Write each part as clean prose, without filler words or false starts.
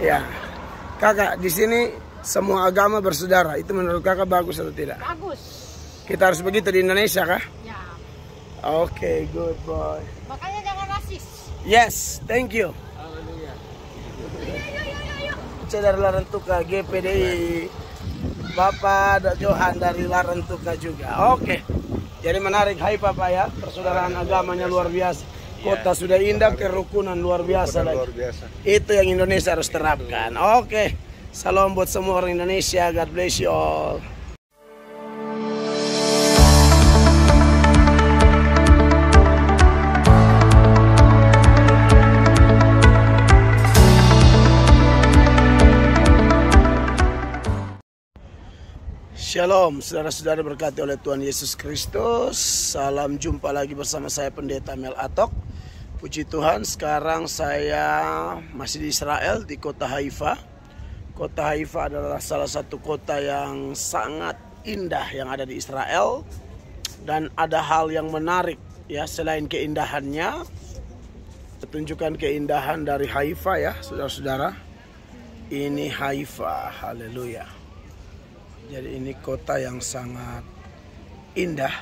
Ya, kakak di sini semua agama bersaudara. Itu menurut kakak bagus atau tidak? Bagus. Kita harus begitu di Indonesia kah? Ya. Oke, good boy. Makanya jangan rasis. Yes, thank you. Saya dari Larantuka GPDI, Bapak Johan dari Larantuka juga. Oke, jadi menarik. Hai Papa ya, persaudaraan agamanya luar biasa. Kota sudah indah, kerukunan luar biasa lagi. Itu yang Indonesia harus terapkan. Oke, salam buat semua orang Indonesia. God bless you all. Shalom, saudara-saudara berkati oleh Tuhan Yesus Kristus. Salam jumpa lagi bersama saya Pendeta Mel Atok. Puji Tuhan, sekarang saya masih di Israel, di kota Haifa. Kota Haifa adalah salah satu kota yang sangat indah yang ada di Israel. Dan ada hal yang menarik ya, selain keindahannya. Tunjukkan keindahan dari Haifa ya, saudara-saudara. Ini Haifa, haleluya. Jadi ini kota yang sangat indah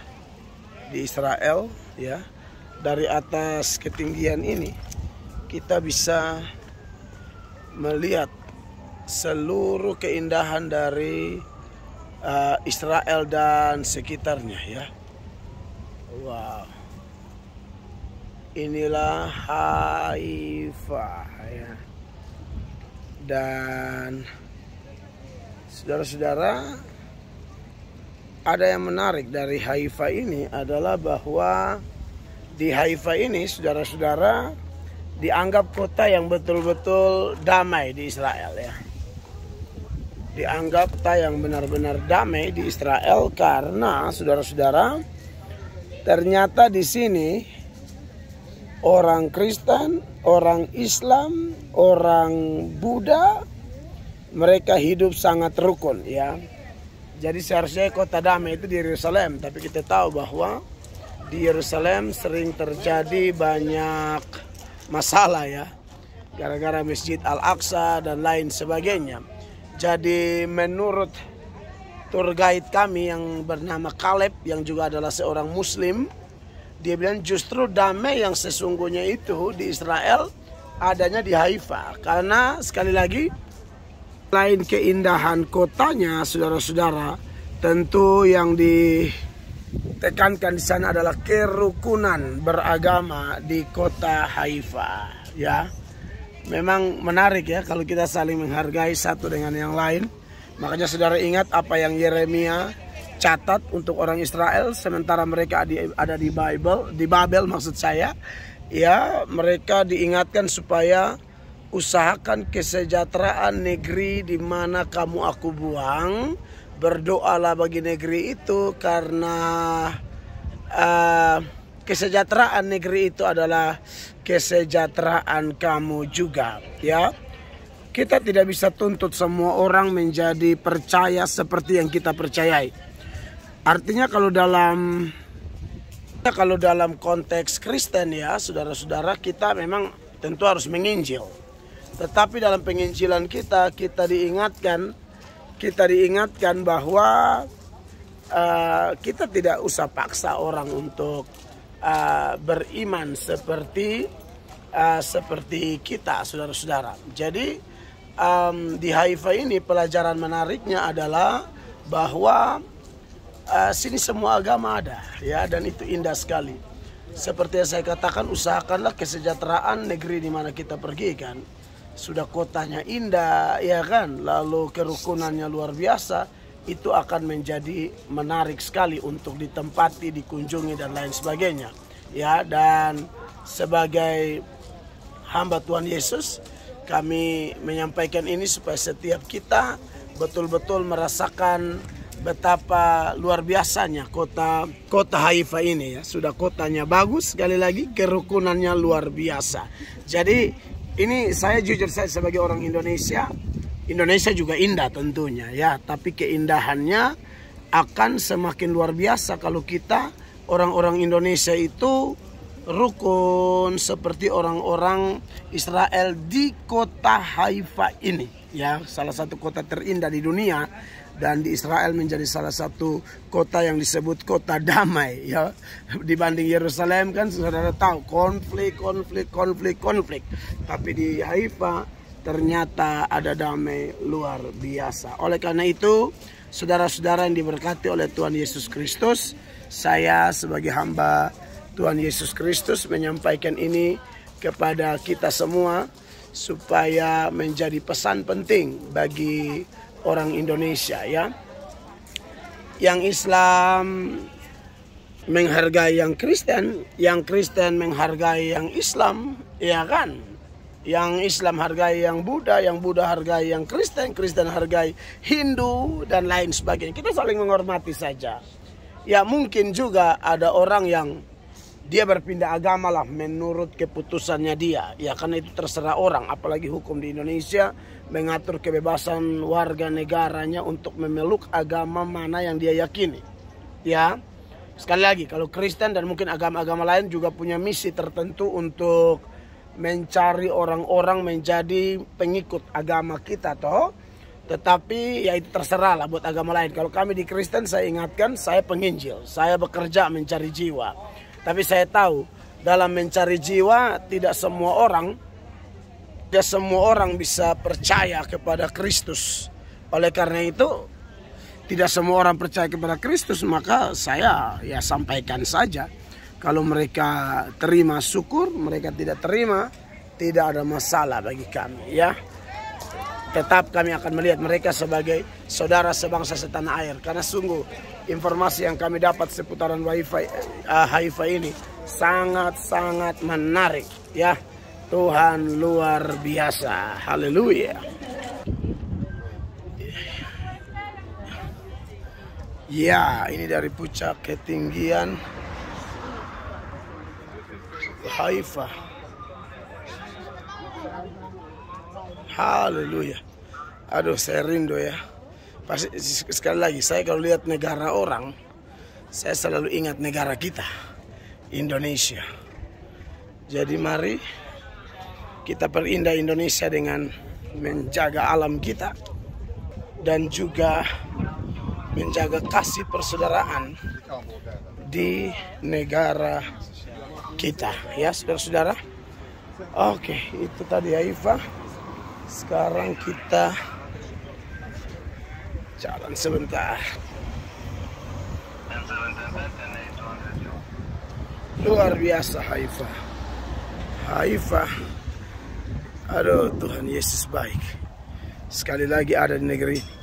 di Israel ya. Dari atas ketinggian ini kita bisa melihat seluruh keindahan dari Israel dan sekitarnya ya. Wow. Inilah Haifa ya. Dan saudara-saudara, ada yang menarik dari Haifa ini adalah bahwa di Haifa ini saudara-saudara dianggap kota yang betul-betul damai di Israel ya. Dianggap kota yang benar-benar damai di Israel karena saudara-saudara, ternyata di sini orang Kristen, orang Islam, orang Buddha, mereka hidup sangat rukun ya. Jadi seharusnya kota damai itu di Yerusalem, tapi kita tahu bahwa di Yerusalem sering terjadi banyak masalah ya, gara-gara Masjid Al-Aqsa dan lain sebagainya. Jadi menurut tour guide kami yang bernama Caleb, yang juga adalah seorang Muslim, dia bilang justru damai yang sesungguhnya itu di Israel adanya di Haifa. Karena sekali lagi, selain keindahan kotanya, saudara-saudara, tentu yang ditekankan di sana adalah kerukunan beragama di kota Haifa. Ya, memang menarik ya kalau kita saling menghargai satu dengan yang lain. Makanya saudara ingat apa yang Yeremia catat untuk orang Israel, sementara mereka ada di Babel maksud saya. Ya, mereka diingatkan supaya usahakan kesejahteraan negeri di mana kamu aku buang. Berdoalah bagi negeri itu karena kesejahteraan negeri itu adalah kesejahteraan kamu juga. Ya, kita tidak bisa tuntut semua orang menjadi percaya seperti yang kita percayai. Artinya kalau dalam konteks Kristen ya, saudara-saudara, kita memang tentu harus menginjil. Tetapi dalam penginjilan kita diingatkan bahwa kita tidak usah paksa orang untuk beriman seperti kita, saudara-saudara. Jadi di Haifa ini pelajaran menariknya adalah bahwa sini semua agama ada ya, dan itu indah sekali. Seperti yang saya katakan, usahakanlah kesejahteraan negeri di mana kita pergi kan. Sudah kotanya indah ya kan, lalu kerukunannya luar biasa, itu akan menjadi menarik sekali untuk ditempati, dikunjungi dan lain sebagainya ya. Dan sebagai hamba Tuhan Yesus, kami menyampaikan ini supaya setiap kita betul-betul merasakan betapa luar biasanya kota Haifa ini ya. Sudah kotanya bagus, sekali lagi kerukunannya luar biasa. Jadi ini saya jujur, saya sebagai orang Indonesia juga indah tentunya ya, tapi keindahannya akan semakin luar biasa kalau kita orang-orang Indonesia itu rukun seperti orang-orang Israel di kota Haifa ini, ya, salah satu kota terindah di dunia, dan di Israel menjadi salah satu kota yang disebut kota damai, ya, dibanding Yerusalem kan saudara tahu konflik, tapi di Haifa ternyata ada damai luar biasa. Oleh karena itu, saudara-saudara yang diberkati oleh Tuhan Yesus Kristus, saya sebagai hamba Tuhan Yesus Kristus menyampaikan ini kepada kita semua supaya menjadi pesan penting bagi orang Indonesia, ya. Yang Islam menghargai yang Kristen menghargai yang Islam, ya kan? Yang Islam hargai yang Buddha hargai yang Kristen hargai Hindu dan lain sebagainya. Kita saling menghormati saja. Ya, mungkin juga ada orang yang dia berpindah agama lah menurut keputusannya dia. Ya, karena itu terserah orang. Apalagi hukum di Indonesia mengatur kebebasan warga negaranya untuk memeluk agama mana yang dia yakini. Ya, sekali lagi, kalau Kristen dan mungkin agama-agama lain juga punya misi tertentu untuk mencari orang-orang menjadi pengikut agama kita, toh. Tetapi ya itu terserah lah buat agama lain. Kalau kami di Kristen, saya ingatkan, saya penginjil, saya bekerja mencari jiwa. Tapi saya tahu dalam mencari jiwa tidak semua orang bisa percaya kepada Kristus. Oleh karena itu, tidak semua orang percaya kepada Kristus, maka saya ya sampaikan saja. Kalau mereka terima syukur, mereka tidak terima, tidak ada masalah bagi kami, ya. Tetap kami akan melihat mereka sebagai saudara sebangsa setanah air. Karena sungguh informasi yang kami dapat seputaran Haifa ini sangat-sangat menarik, ya. Tuhan luar biasa. Haleluya. Ya, ini dari puncak ketinggian Haifa. Haleluya. Aduh, saya rindu, ya. Pasti sekali lagi, saya kalau lihat negara orang, saya selalu ingat negara kita, Indonesia. Jadi mari kita perindah Indonesia dengan menjaga alam kita dan juga menjaga kasih persaudaraan di negara kita, ya, saudara-saudara. Oke, itu tadi Haifa. Sekarang kita jalan sebentar. Luar biasa Haifa. Aduh, Tuhan Yesus baik. Sekali lagi ada di negeri ini.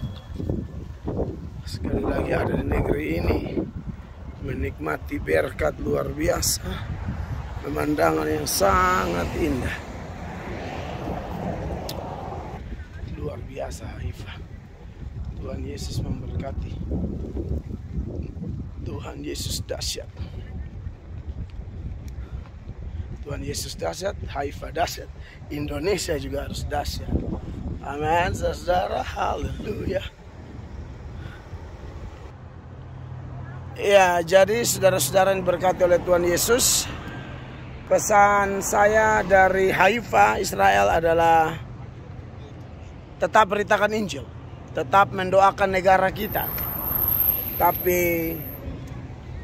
Sekali lagi ada di negeri ini. Menikmati berkat luar biasa. Pemandangan yang sangat indah. Luar biasa Haifa. Tuhan Yesus memberkati. Tuhan Yesus dahsyat. Tuhan Yesus dahsyat, Haifa dahsyat, Indonesia juga harus dahsyat. Amin, saudara. Haleluya. Ya, jadi saudara-saudara yang diberkati oleh Tuhan Yesus, pesan saya dari Haifa, Israel adalah tetap beritakan Injil, tetap mendoakan negara kita. Tapi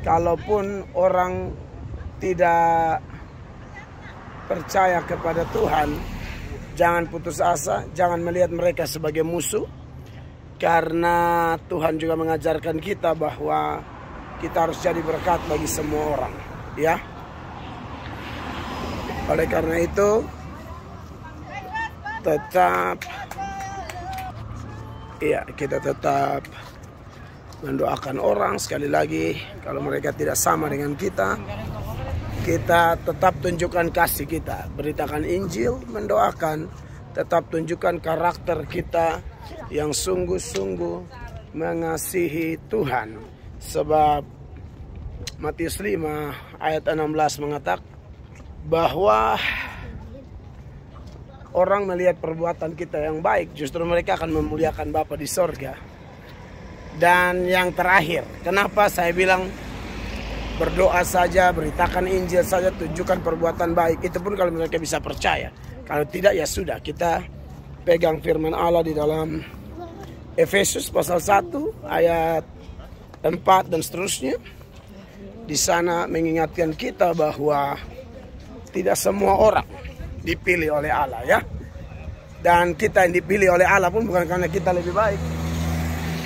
kalaupun orang tidak percaya kepada Tuhan, jangan putus asa, jangan melihat mereka sebagai musuh. Karena Tuhan juga mengajarkan kita bahwa kita harus jadi berkat bagi semua orang, ya. Oleh karena itu, kita tetap mendoakan orang. Sekali lagi, kalau mereka tidak sama dengan kita, kita tetap tunjukkan kasih kita, beritakan Injil, mendoakan, tetap tunjukkan karakter kita yang sungguh-sungguh mengasihi Tuhan. Sebab Matius 5 ayat 16 mengatakan bahwa orang melihat perbuatan kita yang baik, justru mereka akan memuliakan Bapa di sorga. Dan yang terakhir, kenapa saya bilang berdoa saja, beritakan Injil saja, tunjukkan perbuatan baik. Itu pun kalau mereka bisa percaya. Kalau tidak ya sudah, kita pegang firman Allah di dalam Efesus pasal 1 ayat 4 dan seterusnya. Di sana mengingatkan kita bahwa tidak semua orang dipilih oleh Allah ya. Dan kita yang dipilih oleh Allah pun bukan karena kita lebih baik,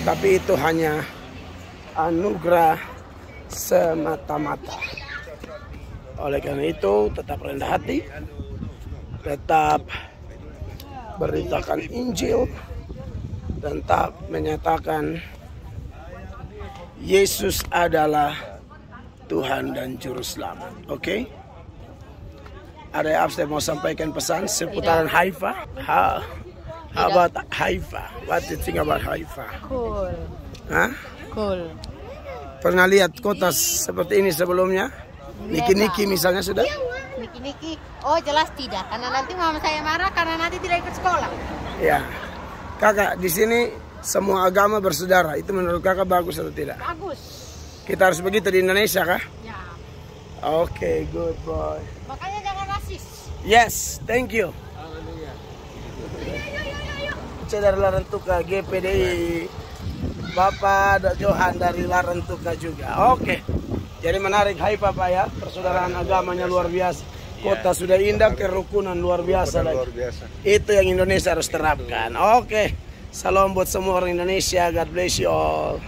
tapi itu hanya anugerah semata-mata. Oleh karena itu tetap rendah hati, tetap beritakan Injil, dan tetap menyatakan Yesus adalah Tuhan dan Juru Selamat. Oke? Ada yang absen mau sampaikan pesan seputaran Haifa? How about Haifa? What do you think about Haifa? Cool. Hah? Cool. Pernah lihat kota seperti ini sebelumnya? Niki-niki misalnya sudah? Niki-niki. Oh jelas tidak. Karena nanti mama saya marah karena nanti tidak ikut sekolah. Ya. Kakak, di sini semua agama bersaudara. Itu menurut kakak bagus atau tidak? Bagus. Kita harus begitu di Indonesia kah? Ya. Oke, good boy. Makanya jangan rasis. Yes, thank you. Dari Larantuka GPDI, Bapak Johan dari Larantuka juga. Oke, jadi menarik Haifa Pak ya, persaudaraan agamanya luar biasa. Kota sudah indah, kerukunan luar biasa lagi. Itu yang Indonesia harus terapkan. Oke, salam buat semua orang Indonesia. God bless you all.